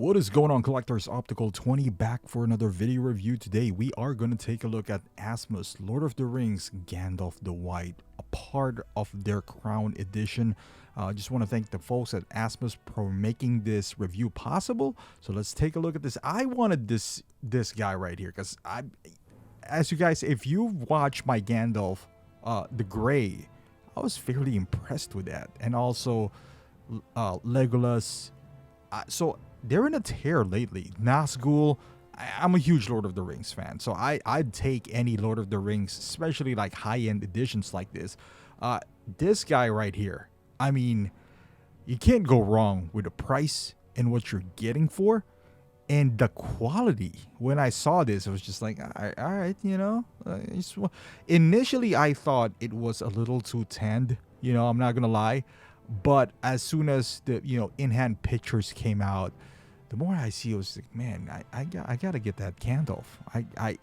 What is going on, collectors? Optical 20 back for another video review. Today we are going to take a look at Asmus Lord of the Rings Gandalf the White, a part of their Crown edition. I just want to thank the folks at Asmus for making this review possible. So let's take a look at this. I wanted this guy right here because as you guys, if you've watched my Gandalf the Grey, I was fairly impressed with that. And also Legolas. So they're in a tear lately. Nazgul, I'm a huge Lord of the Rings fan, so I'd take any Lord of the Rings, especially like high-end editions like this. This guy right here, I mean, you can't go wrong with the price and what you're getting for, and the quality. When I saw this, I was just like, all right, you know. Initially, I thought it was a little too tanned. You know, I'm not gonna lie. But as soon as the in-hand pictures came out, the more I see, it was like, man, I gotta get that Gandalf.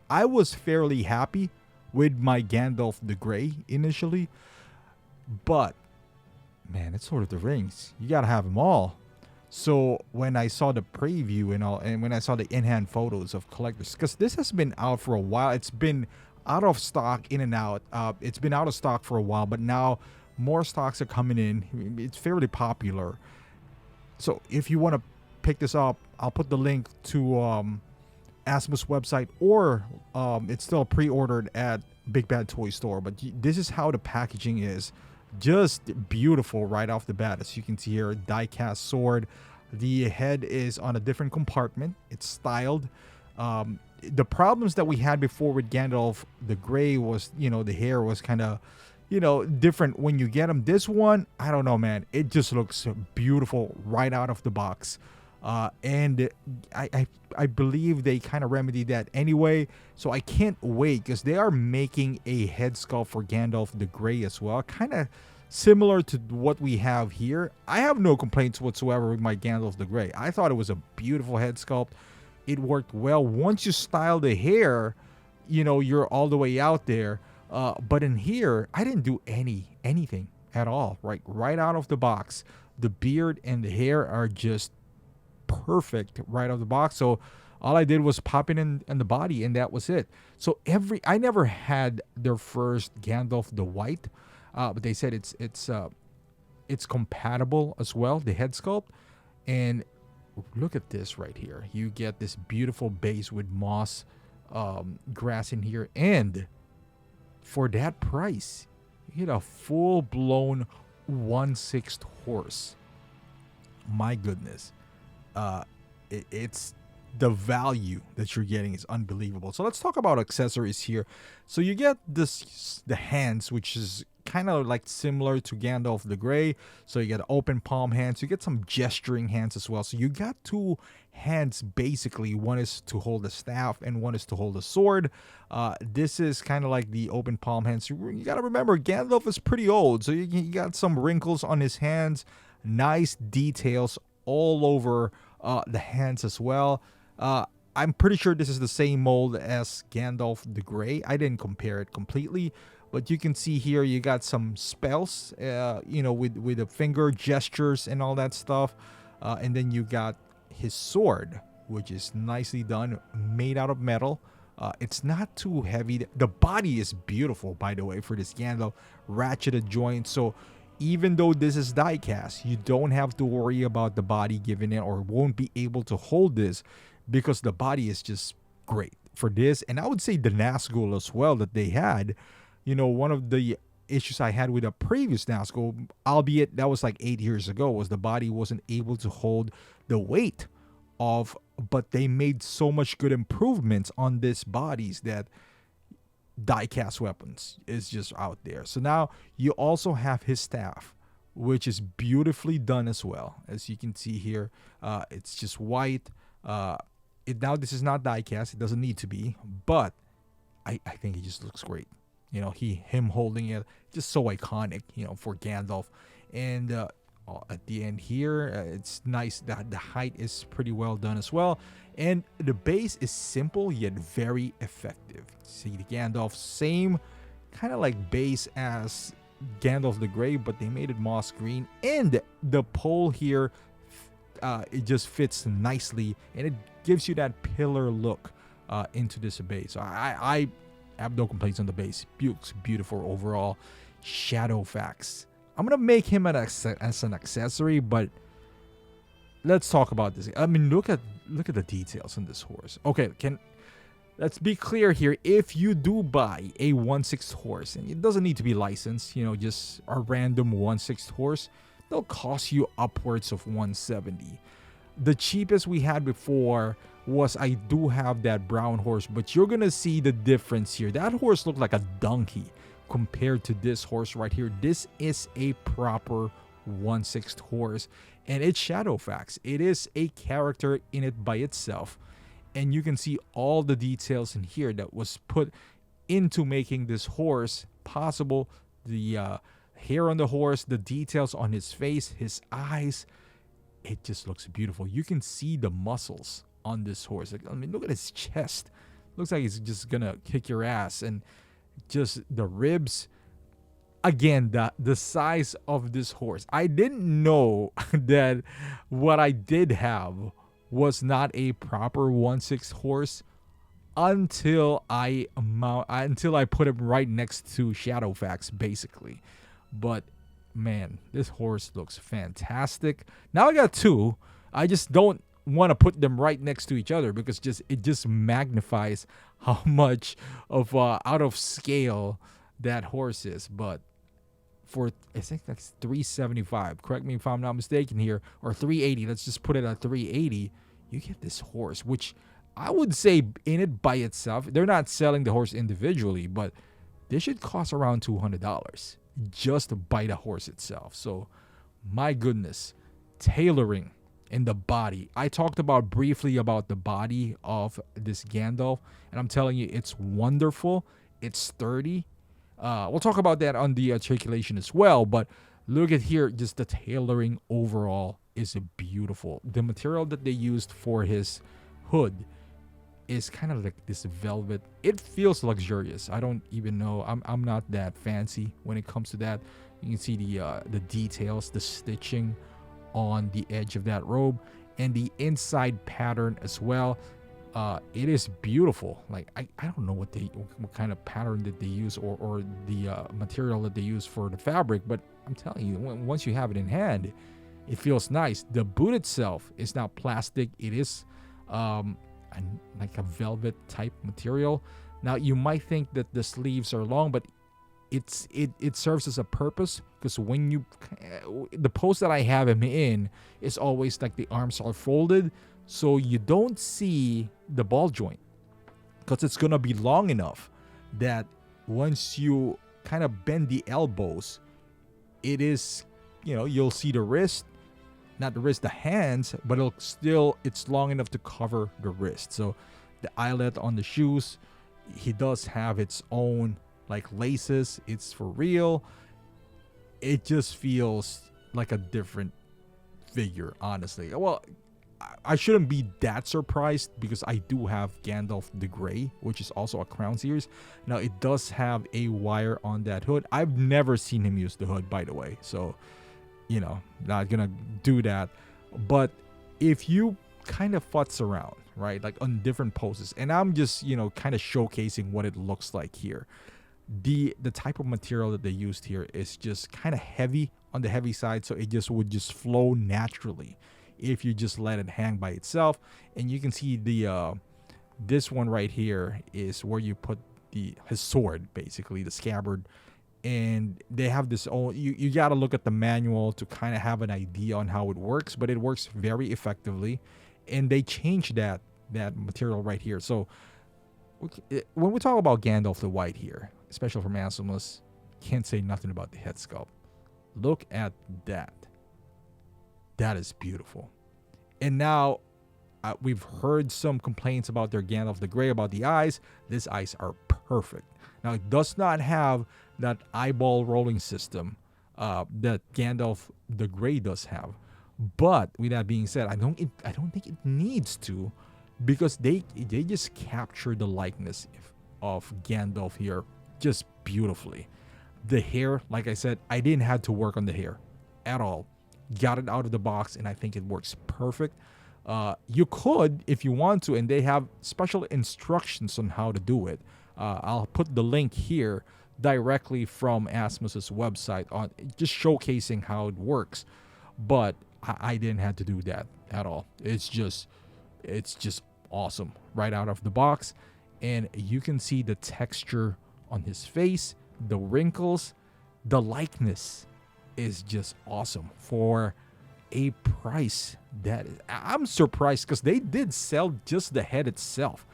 I was fairly happy with my Gandalf the Grey initially, but man, it's Lord of the Rings. You gotta have them all. So when I saw the preview and all, and when I saw the in-hand photos of collectors, because this has been out for a while, it's been out of stock, in and out. It's been out of stock for a while, but now more stocks are coming in. It's fairly popular. So if you want to pick this up, I'll put the link to Asmus website, or it's still pre-ordered at Big Bad Toy Store. But this is how the packaging is. Just beautiful right off the bat. As you can see here, die-cast sword. The head is on a different compartment. It's styled. The problems that we had before with Gandalf the Grey was, the hair was kind of, different when you get them. This one, I don't know, man. It just looks beautiful right out of the box. And I believe they kind of remedied that anyway. So I can't wait, because they are making a head sculpt for Gandalf the Grey as well. Kind of similar to what we have here. I have no complaints whatsoever with my Gandalf the Grey. I thought it was a beautiful head sculpt. It worked well. Once you style the hair, you're all the way out there. But in here, I didn't do anything at all. Right out of the box, the beard and the hair are just perfect right out of the box. So all I did was pop it in the body, and that was it. So I never had their first Gandalf the White, but they said it's compatible as well, the head sculpt. And look at this right here. You get this beautiful base with moss grass in here, and for that price, you get a full-blown 1/6 horse. My goodness. It's the value that you're getting is unbelievable. So let's talk about accessories here. So you get the hands, which is kind of like similar to Gandalf the Grey. So you get open palm hands. You get some gesturing hands as well. So you got two hands basically. One is to hold a staff and one is to hold a sword. This is kind of like the open palm hands. You got to remember, Gandalf is pretty old, so you got some wrinkles on his hands. Nice details all over the hands as well. I'm pretty sure this is the same mold as Gandalf the Grey. I didn't compare it completely, but you can see here you got some spells, with the finger gestures and all that stuff. And then you got his sword, which is nicely done, made out of metal. It's not too heavy. The body is beautiful, by the way, for this Gandalf. Ratcheted joints. So even though this is die cast, you don't have to worry about the body giving in, or won't be able to hold this, because the body is just great for this. And I would say the Nazgul as well that they had. One of the issues I had with a previous Nazgul, albeit that was like 8 years ago, was the body wasn't able to hold the weight of, but they made so much good improvements on these bodies that die-cast weapons is just out there. So now you also have his staff, which is beautifully done as well. As you can see here, it's just white. Now this is not die-cast. It doesn't need to be, but I think it just looks great. Him holding it, just so iconic, for Gandalf. And at the end here, it's nice that the height is pretty well done as well. And the base is simple yet very effective. See the Gandalf, same kind of like base as Gandalf the Grey, but they made it moss green. And the pole here it just fits nicely, and it gives you that pillar look into this base. So I have no complaints on the base. Looks beautiful overall. Shadowfax. I'm gonna make him as an accessory, but let's talk about this. I mean, look at the details on this horse. Okay, let's be clear here. If you do buy a 1/6 horse, and it doesn't need to be licensed, just a random 1/6 horse, they'll cost you upwards of 170. The cheapest we had before was, I do have that brown horse, but you're gonna see the difference here. That horse looked like a donkey compared to this horse right here. This is a proper 1/6 horse, and it's Shadowfax. It is a character in it by itself, and you can see all the details in here that was put into making this horse possible. The hair on the horse, the details on his face, his eyes, it just looks beautiful. You can see the muscles on this horse. I mean, look at his chest. Looks like he's just gonna kick your ass. And just the ribs. Again, the size of this horse. I didn't know that what I did have was not a proper 1/6 horse until I put him right next to Shadowfax, basically. But man, this horse looks fantastic. Now I got two. I just don't want to put them right next to each other because it just magnifies how much of out of scale that horse is. But for, I think that's 375, correct me if I'm not mistaken here, or 380, let's just put it at 380, you get this horse, which I would say in it by itself, they're not selling the horse individually, but this should cost around $200 just to buy the horse itself. So my goodness, tailoring in the body. I talked about briefly about the body of this Gandalf, and I'm telling you, it's wonderful. It's sturdy. We'll talk about that on the articulation as well, but look at here, just the tailoring overall is beautiful. The material that they used for his hood is kind of like this velvet. It feels luxurious. I don't even know. I'm not that fancy when it comes to that. You can see the details, the stitching on the edge of that robe, and the inside pattern as well. It is beautiful. Like I don't know what kind of pattern that they use or the material that they use for the fabric, but I'm telling you, once you have it in hand, it feels nice. The boot itself is not plastic. It is like a velvet type material. Now you might think that the sleeves are long, but it serves as a purpose, because when the pose that I have him in is always like the arms are folded, so you don't see the ball joint, because it's gonna be long enough that once you kind of bend the elbows, it is, you'll see the wrist, not the wrist, the hands, but it's long enough to cover the wrist. So the eyelet on the shoes, he does have its own like laces. It's for real. It just feels like a different figure, honestly. Well, I shouldn't be that surprised, because I do have Gandalf the Grey, which is also a Crown series. Now it does have a wire on that hood. I've never seen him use the hood, by the way, so not gonna do that. But if you kind of futz around, right, like on different poses, and I'm just kind of showcasing what it looks like here, the type of material that they used here is just kind of heavy, on the heavy side, so it would just flow naturally if you just let it hang by itself. And you can see this one right here is where you put his sword, basically the scabbard. And they have this own, you got to look at the manual to kind of have an idea on how it works, but it works very effectively. And they changed that material right here. So when we talk about Gandalf the White here, especially from Asmus, can't say nothing about the head sculpt. Look at that. That is beautiful. And now we've heard some complaints about their Gandalf the Grey about the eyes. These eyes are perfect. Now it does not have that eyeball rolling system that Gandalf the Grey does have. But with that being said, I don't think it needs to, because they just capture the likeness of Gandalf here just beautifully. The hair, like I said, I didn't have to work on the hair at all. got it out of the box, and I think it works perfect. You could, if you want to, and they have special instructions on how to do it. I'll put the link here directly from Asmus's website on just showcasing how it works. But I didn't have to do that at all. It's just awesome right out of the box, and you can see the texture on his face, the wrinkles, the likeness is just awesome for a price that I'm surprised, because they did sell just the head itself.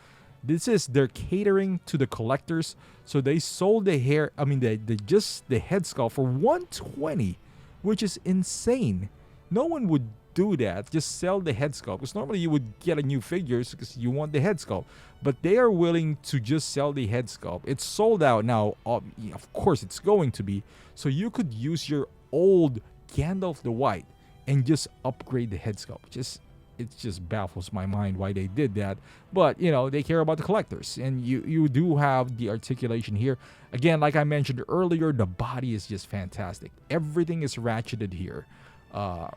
This is they're catering to the collectors, so they sold the hair. I mean, they just the head sculpt for $120, which is insane. No one would do that. Just sell the head sculpt, because normally you would get a new figures because you want the head sculpt, but they are willing to just sell the head sculpt. It's sold out now. Of course, it's going to be. So you could use your old Gandalf the White and just upgrade the head sculpt. It just baffles my mind why they did that. But, they care about the collectors. And you do have the articulation here. Again, like I mentioned earlier, the body is just fantastic. Everything is ratcheted here.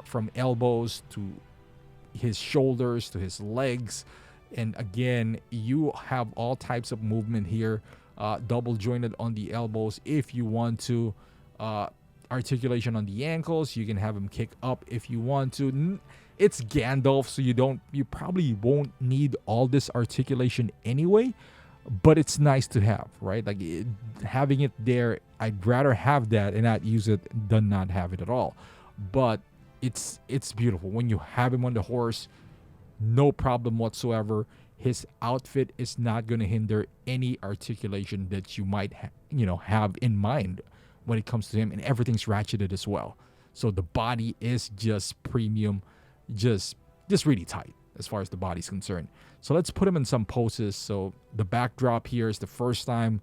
From elbows to his shoulders to his legs. And again, you have all types of movement here. Double jointed on the elbows if you want to. Articulation on the ankles. You can have him kick up if you want to. It's Gandalf, so you probably won't need all this articulation anyway, but it's nice to have, right? Like having it there, I'd rather have that and not use it than not have it at all. But it's beautiful when you have him on the horse. No problem whatsoever. His outfit is not going to hinder any articulation that you might have in mind when it comes to him, and everything's ratcheted as well. So the body is just premium, just really tight as far as the body's concerned. So let's put him in some poses. So the backdrop here is the first time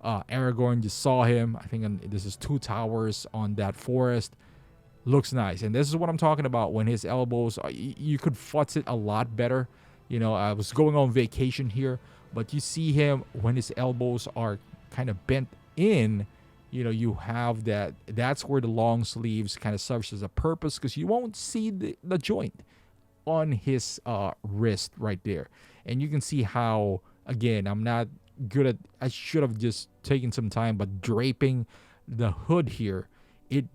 Aragorn just saw him. I think this is Two Towers on that forest. Looks nice. And this is what I'm talking about when his elbows, you could futz it a lot better. I was going on vacation here, but you see him when his elbows are kind of bent in, you have that's where the long sleeves kind of serves as a purpose, because you won't see the joint on his wrist right there. And you can see how, again, I'm not good at, I should have just taken some time, but draping the hood here,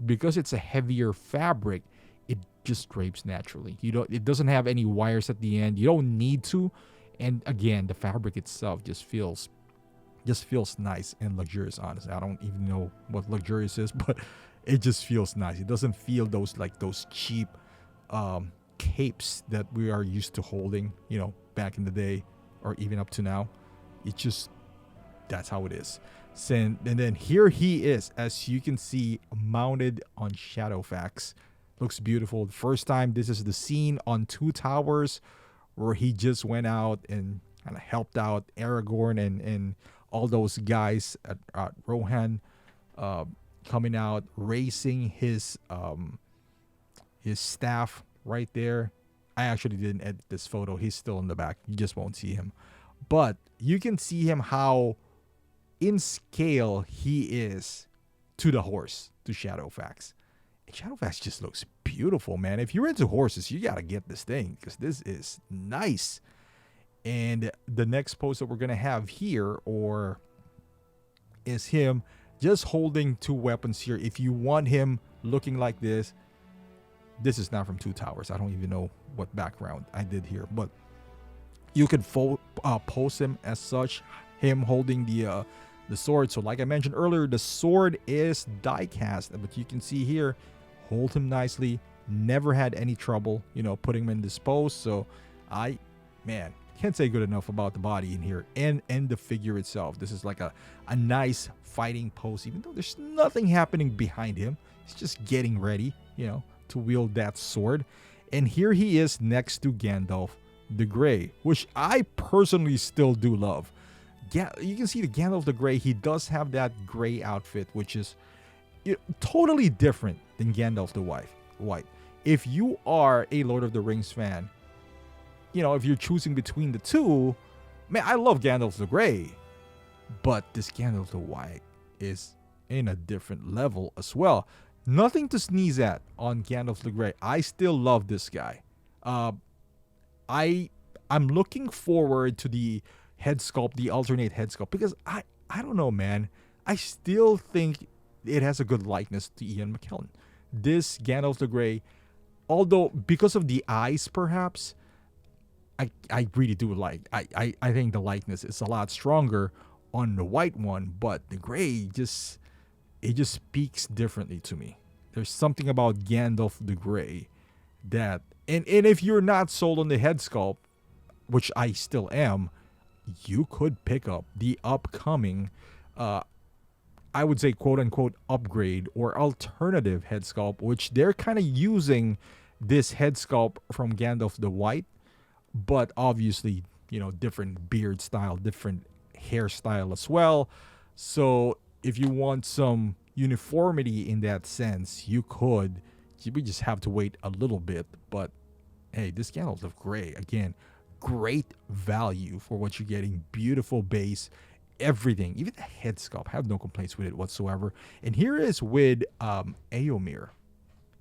because it's a heavier fabric, it just drapes naturally. It doesn't have any wires at the end. You don't need to. And again, the fabric itself just feels nice and luxurious. Honestly, I don't even know what luxurious is, but it just feels nice. It doesn't feel those cheap capes that we are used to holding, back in the day or even up to now. That's how it is. And then here he is, as you can see, mounted on Shadowfax. Looks beautiful. The first time, this is the scene on Two Towers where he just went out and kind of helped out Aragorn and all those guys at Rohan, coming out, racing his staff right there. I actually didn't edit this photo. He's still in the back. You just won't see him. But you can see him how in scale he is to the horse, to Shadowfax. And Shadowfax just looks beautiful, man. If you're into horses, you got to get this thing, because this is nice. And the next pose that we're going to have here is him just holding two weapons here. If you want him looking like this is not from Two Towers. I don't even know what background I did here, but you could pose him as such, him holding the sword. So like I mentioned earlier, the sword is die cast, but you can see here, hold him nicely. Never had any trouble, putting him in this pose. So can't say good enough about the body in here and the figure itself. This is like a nice fighting pose, even though there's nothing happening behind him. He's just getting ready, to wield that sword. And here he is next to Gandalf the Grey, which I personally still do love. You can see the Gandalf the Grey. He does have that gray outfit, which is totally different than Gandalf the White. If you are a Lord of the Rings fan, if you're choosing between the two, man, I love Gandalf the Grey, but this Gandalf the White is in a different level as well. Nothing to sneeze at on Gandalf the Grey. I still love this guy. Uh, I I'm looking forward to the head sculpt, the alternate head sculpt, because I don't know, man. I still think it has a good likeness to Ian McKellen. This Gandalf the Grey, although because of the eyes, perhaps I really do like. I think the likeness is a lot stronger on the white one, but the gray just it just speaks differently to me. There's something about Gandalf the Grey that and if you're not sold on the head sculpt, which I still am, you could pick up the upcoming I would say quote unquote upgrade or alternative head sculpt, which they're kind of using this head sculpt from Gandalf the White, but obviously, different beard style, different hairstyle as well. So if you want some uniformity in that sense, you could. We just have to wait a little bit. But hey, this Gandalf of Grey, again, great value for what you're getting. Beautiful base, everything, even the head sculpt. I have no complaints with it whatsoever. And here is with Éomer.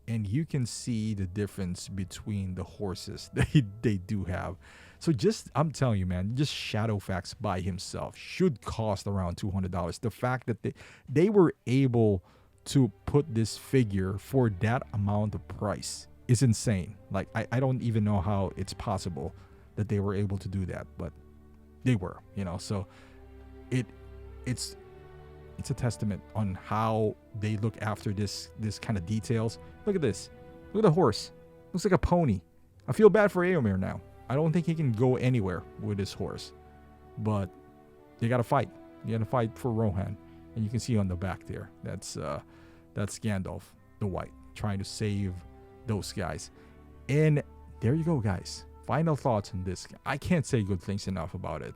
And you can see the difference between the horses they do have. So I'm telling you, man, just Shadowfax by himself should cost around $200. The fact that they were able to put this figure for that amount of price is insane. Like, I don't even know how it's possible that they were able to do that, but they were, so it's a testament on how they look after this kind of details. Look at this. Look at the horse. Looks like a pony. I feel bad for Éomer now. I don't think he can go anywhere with his horse. But they got to fight. You got to fight for Rohan. And you can see on the back there, that's Gandalf the White trying to save those guys. And there you go, guys. Final thoughts on this. I can't say good things enough about it.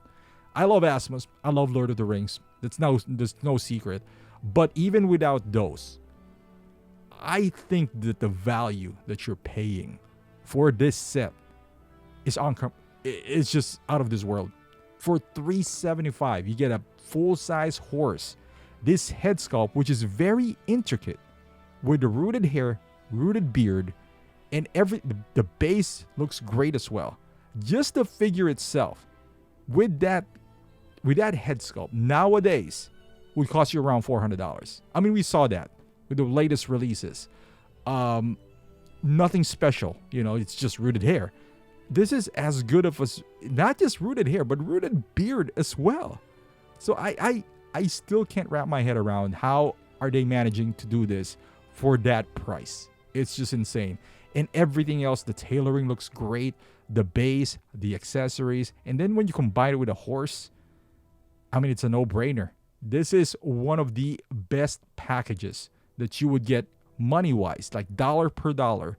I love Asmus. I love Lord of the Rings. There's no secret. But even without those, I think that the value that you're paying for this set is it's just out of this world. For $375, you get a full-size horse. This head sculpt, which is very intricate, with the rooted hair, rooted beard, and the base looks great as well. Just the figure itself, with that head sculpt, nowadays would cost you around $400. I mean, we saw that with the latest releases. Nothing special, it's just rooted hair. This is as good of not just rooted hair, but rooted beard as well. So I still can't wrap my head around how are they managing to do this for that price. It's just insane. And everything else, the tailoring looks great, the base, the accessories, and then when you combine it with a horse, I mean, it's a no-brainer. This is one of the best packages that you would get money-wise, like dollar per dollar.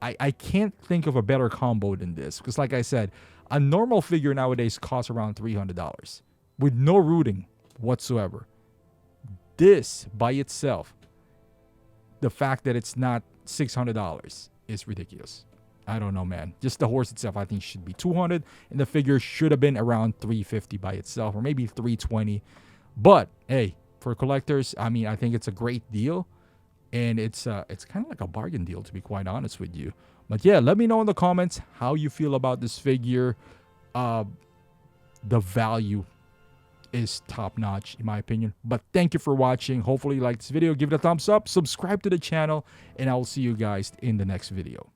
I can't think of a better combo than this, because like I said, a normal figure nowadays costs around $300 with no rooting whatsoever. This by itself, the fact that it's not $600 is ridiculous. I don't know, man. Just the horse itself, I think, should be $200, and the figure should have been around $350 by itself, or maybe $320. But hey, for collectors, I mean, I think it's a great deal, and it's kind of like a bargain deal, to be quite honest with you. But yeah, let me know in the comments how you feel about this figure. The value is top notch in my opinion. But thank you for watching. Hopefully you liked this video. Give it a thumbs up, subscribe to the channel, and I will see you guys in the next video.